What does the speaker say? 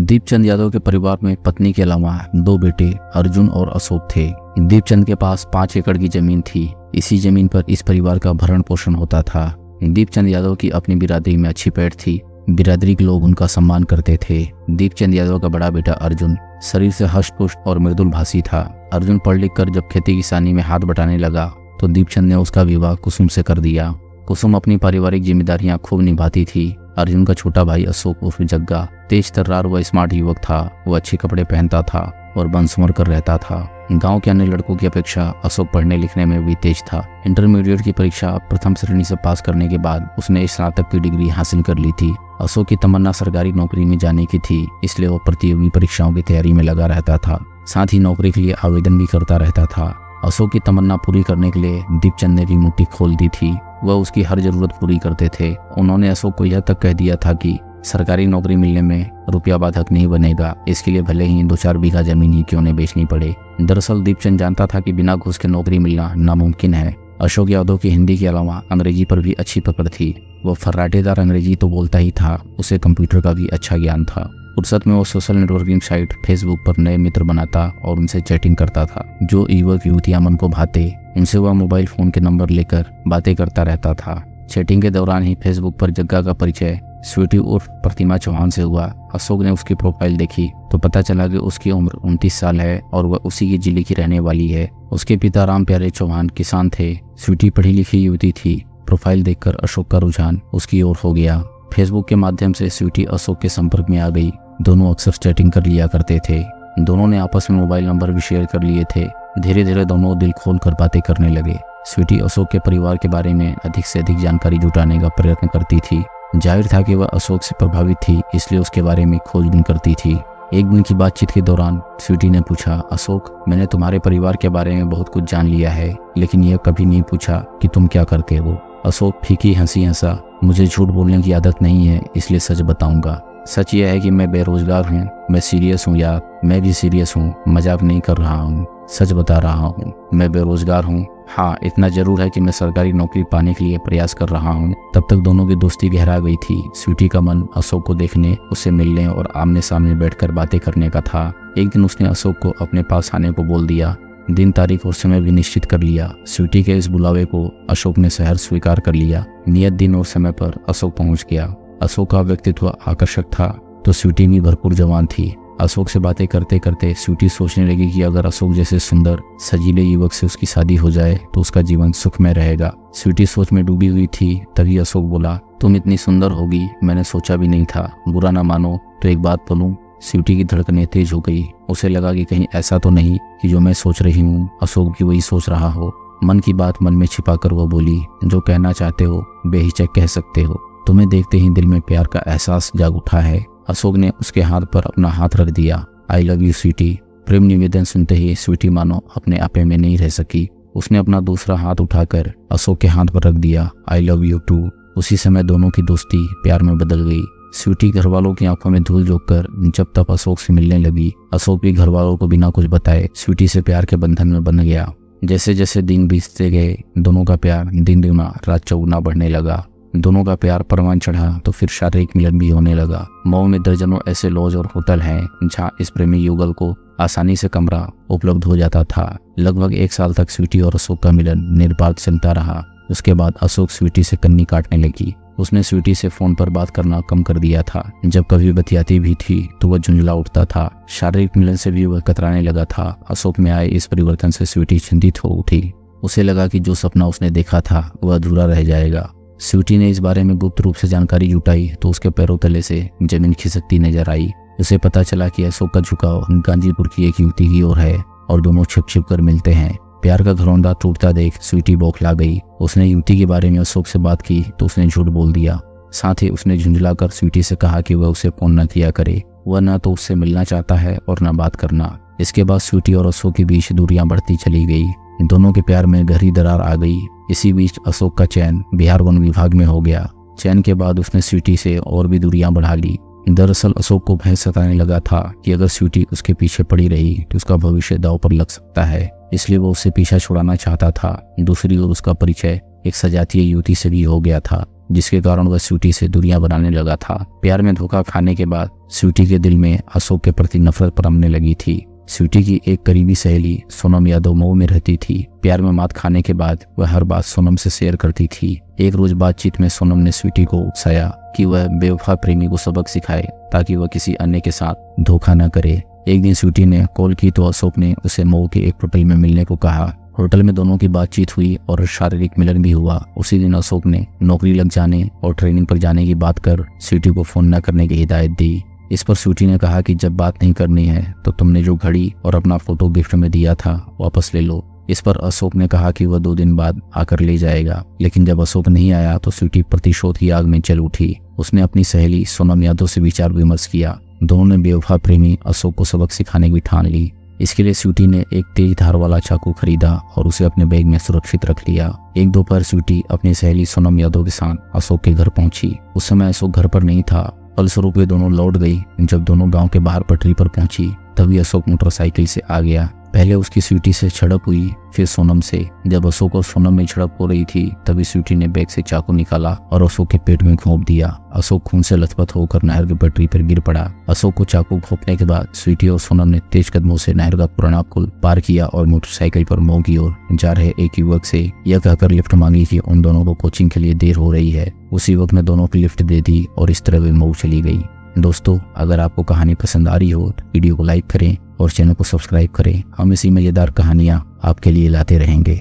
दीपचंद यादव के परिवार में पत्नी के अलावा 2 बेटे अर्जुन और अशोक थे। दीपचंद के पास 5 एकड़ की जमीन थी। इसी जमीन पर इस परिवार का भरण पोषण होता था। दीपचंद यादव की अपनी बिरादरी में अच्छी पैठ थी। बिरादरी के लोग उनका सम्मान करते थे। दीपचंद यादव का बड़ा बेटा अर्जुन शरीर से हष्ट-पुष्ट और मृदुल भाषी था। अर्जुन पढ़ लिख कर जब खेती किसानी में हाथ बटाने लगा तो दीपचंद ने उसका विवाह कुसुम से कर दिया। कुसुम अपनी पारिवारिक जिम्मेदारियां खूब निभाती थी। अर्जुन का छोटा भाई अशोक उर्फ जग्गा तेज तर्रार व स्मार्ट युवक था। वो अच्छे कपड़े पहनता था और बंसमर कर रहता था। गांव के अन्य लड़कों की अपेक्षा अशोक पढ़ने लिखने में भी तेज था। इंटरमीडिएट की परीक्षा प्रथम श्रेणी से पास करने के बाद उसने स्नातक की डिग्री हासिल कर ली थी। अशोक की तमन्ना सरकारी नौकरी में जाने की थी, इसलिए वो प्रतियोगी परीक्षाओं की तैयारी में लगा रहता था। साथ ही नौकरी के लिए आवेदन भी करता रहता था। अशोक की तमन्ना पूरी करने के लिए दीपचंद ने भी मुट्ठी खोल दी थी। वह उसकी हर जरूरत पूरी करते थे। उन्होंने अशोक को यह तक कह दिया था कि सरकारी नौकरी मिलने में रुपया बाधक नहीं बनेगा, इसके लिए भले ही 2-4 बीघा जमीन ही क्यों न बेचनी पड़े। दरअसल दीपचंद जानता था कि बिना घूस के नौकरी मिलना नामुमकिन है। अशोक यादव की हिंदी के अलावा अंग्रेजी पर भी अच्छी पकड़ थी। वह फर्राटेदार अंग्रेजी तो बोलता ही था, उसे कंप्यूटर का भी अच्छा ज्ञान था। फुर्सत में वो सोशल नेटवर्किंग साइट फेसबुक पर नए मित्र बनाता और उनसे चैटिंग करता था। जो युवक युवतियां मन को भाते उनसे वह मोबाइल फोन के नंबर लेकर बातें करता रहता था। चैटिंग के दौरान ही फेसबुक पर जग्गा का परिचय स्वीटी उर्फ प्रतिमा चौहान से हुआ। अशोक ने उसकी प्रोफाइल देखी तो पता चला कि उसकी उम्र 29 साल है और वह उसी की जिले की रहने वाली है। उसके पिता राम प्यारे चौहान किसान थे। स्वीटी पढ़ी लिखी युवती थी। प्रोफाइल देखकर अशोक का रुझान उसकी ओर हो गया। फेसबुक के माध्यम से स्वीटी अशोक के संपर्क में आ गई। दोनों अक्सर चैटिंग कर लिया करते थे। दोनों ने आपस में मोबाइल नंबर भी शेयर कर लिए थे। धीरे धीरे दोनों दिल खोल कर बातें करने लगे। स्वीटी अशोक के परिवार के बारे में अधिक से अधिक जानकारी जुटाने का प्रयत्न करती थी। जाहिर था कि वह अशोक से प्रभावित थी, इसलिए उसके बारे में खोजबीन करती थी। एक दिन की बातचीत के दौरान स्वीटी ने पूछा, अशोक, मैंने तुम्हारे परिवार के बारे में बहुत कुछ जान लिया है, लेकिन यह कभी नहीं पूछा कि तुम क्या करते हो। अशोक फीकी हंसी हंसा, मुझे झूठ बोलने की आदत नहीं है, इसलिए सच बताऊंगा। सच यह है कि मैं बेरोजगार हूँ। मैं सीरियस हूँ यार, मैं भी सीरियस हूँ, मजाक नहीं कर रहा हूँ, सच बता रहा हूँ। मैं बेरोजगार हूँ। हाँ, इतना जरूर है कि मैं सरकारी नौकरी पाने के लिए प्रयास कर रहा हूँ। तब तक दोनों की दोस्ती गहरा गई थी। स्वीटी का मन अशोक को देखने, उससे मिलने और आमने सामने बैठकर बातें करने का था। एक दिन उसने अशोक को अपने पास आने को बोल दिया। दिन, तारीख और समय भी निश्चित कर लिया। स्वीटी के इस बुलावे को अशोक ने सहर्ष स्वीकार कर लिया। नियत दिन और समय पर अशोक पहुंच गया। अशोक का व्यक्तित्व आकर्षक था तो स्वीटी भी भरपूर जवान थी। अशोक से बातें करते करते स्वीटी सोचने लगी कि अगर अशोक जैसे सुंदर सजीले युवक से उसकी शादी हो जाए तो उसका जीवन सुखमय रहेगा। स्वीटी सोच में डूबी हुई थी। तभी अशोक बोला, तुम इतनी सुंदर होगी मैंने सोचा भी नहीं था। बुरा ना मानो तो एक बात बोलूं। स्वीटी की धड़कनें तेज हो गई। उसे लगा कि कहीं ऐसा तो नहीं कि जो मैं सोच रही हूँ अशोक भी वही सोच रहा हो। मन की बात मन में छिपाकर वो बोली, जो कहना चाहते हो बेहिचक कह सकते हो। तुम्हें देखते ही दिल में प्यार का एहसास जाग उठा है। अशोक ने उसके हाथ पर अपना हाथ रख दिया। I love you sweetie. प्रेम निवेदन सुनते ही स्वीटी मानो अपने आपे में नहीं रह सकी। उसने अपना दूसरा हाथ उठाकर अशोक के हाथ पर रख दिया। I love you too. उसी समय दोनों की दोस्ती प्यार में बदल गई। स्वीटी घर वालों की आंखों में धूल झोंककर जब तक अशोक से मिलने लगी, अशोक भी घर वालों को बिना कुछ बताए स्वीटी से प्यार के बंधन में बंध गया। जैसे जैसे दिन बीतते गए दोनों का प्यार दिन दुगना रात चौगुना बढ़ने लगा। दोनों का प्यार परवान चढ़ा तो फिर शारीरिक मिलन भी होने लगा। मऊ में दर्जनों ऐसे लॉज और होटल हैं जहां इस प्रेमी युगल को आसानी से कमरा उपलब्ध हो जाता था। लगभग 1 साल तक स्वीटी और अशोक का मिलन निर्बाध चलता रहा। उसके बाद अशोक स्वीटी से कन्नी काटने लगी। उसने स्वीटी से फोन पर बात करना कम कर दिया था। जब कभी बतियाती भी थी तो वह झुंझला उठता था। शारीरिक मिलन से भी वह कतराने लगा था। अशोक में आए इस परिवर्तन से स्वीटी चिंतित हो उठी। उसे लगा कि जो सपना उसने देखा था वह अधूरा रह जाएगा। स्वीटी ने इस बारे में गुप्त रूप से जानकारी जुटाई तो उसके पैरों तले से जमीन खिसकती नजर आई। उसे पता चला कि अशोक का झुकाव गांजीपुर की एक युवती की ओर है और दोनों छिप छिप कर मिलते हैं। प्यार का घरौंदा टूटता देख स्वीटी बौखला गई। उसने युवती के बारे में अशोक से बात की तो उसने झूठ बोल दिया। साथ ही उसने झुंझलाकर स्वीटी से कहा कि वह उसे फोन न किया करे। वह न तो उससे मिलना चाहता है और न बात करना। इसके बाद स्वीटी और अशोक के बीच दूरियां बढ़ती चली गई। दोनों के प्यार में गहरी दरार आ गई। इसी बीच अशोक का चयन बिहार वन विभाग में हो गया। चयन के बाद उसने स्वीटी से और भी दूरियां बढ़ा ली। दरअसल अशोक को भय सताने लगा था कि अगर स्वीटी उसके पीछे पड़ी रही तो उसका भविष्य दांव पर लग सकता है, इसलिए वो उससे पीछा छुड़ाना चाहता था। दूसरी ओर उसका परिचय एक सजातीय युवती से भी हो गया था। जिसके कारण वह स्वीटी से दूरियां बनाने लगा था। प्यार में धोखा खाने के बाद स्वीटी के दिल में अशोक के प्रति नफरत पनपने लगी थी। स्वीटी की एक करीबी सहेली सोनम यादव मऊ में रहती थी। प्यार में मात खाने के बाद वह हर बात सोनम से शेयर करती थी। एक रोज बातचीत में सोनम ने स्वीटी को उकसाया कि वह बेवफा प्रेमी को सबक सिखाए ताकि वह किसी अन्य के साथ धोखा न करे। एक दिन स्वीटी ने कॉल की तो अशोक ने उसे मऊ के एक होटल में मिलने को कहा। होटल में दोनों की बातचीत हुई और शारीरिक मिलन भी हुआ। उसी दिन अशोक ने नौकरी लग जाने और ट्रेनिंग पर जाने की बात कर स्वीटी को फोन न करने की हिदायत दी। इस पर स्वीटी ने कहा कि जब बात नहीं करनी है तो तुमने जो घड़ी और अपना फोटो गिफ्ट में दिया था वापस ले लो। इस पर अशोक ने कहा कि वह 2 दिन बाद आकर ले जाएगा, लेकिन जब अशोक नहीं आया तो स्वीटी प्रतिशोध की आग में चल उठी। उसने अपनी सहेली सोनम यादव से विचार विमर्श किया। दोनों ने बेवफा प्रेमी अशोक को सबक सिखाने की ठान ली। इसके लिए स्वीटी ने एक तेज धार वाला चाकू खरीदा और उसे अपने बैग में सुरक्षित रख लिया। एक दोपहर स्वीटी अपनी सहेली सोनम यादव के साथ अशोक के घर पहुंची। उस समय अशोक घर पर नहीं था। फलस्वरूप वे दोनों लौट गई। जब दोनों गांव के बाहर पटरी पर पहुंची तभी अशोक मोटरसाइकिल से आ गया। पहले उसकी स्वीटी से झड़प हुई, फिर सोनम से। जब अशोक और सोनम में झड़प हो रही थी तभी स्वीटी ने बैग से चाकू निकाला और अशोक के पेट में घोंप दिया। अशोक खून से लथपथ होकर नहर की पटरी पर गिर पड़ा। अशोक को चाकू घोंपने के बाद स्वीटी और सोनम ने तेज कदमों से नहर का पुराना पुल पार किया और मोटरसाइकिल पर मऊ की ओर जा रहे एक युवक से यह कहकर लिफ्ट मांगी कि उन दोनों को कोचिंग के लिए देर हो रही है। उस युवक ने दोनों की लिफ्ट दे दी और इस तरह वे मऊ चली गई। दोस्तों, अगर आपको कहानी पसंद आ रही हो तो वीडियो को लाइक करें और चैनल को सब्सक्राइब करें। हम इसी मजेदार कहानियां आपके लिए लाते रहेंगे।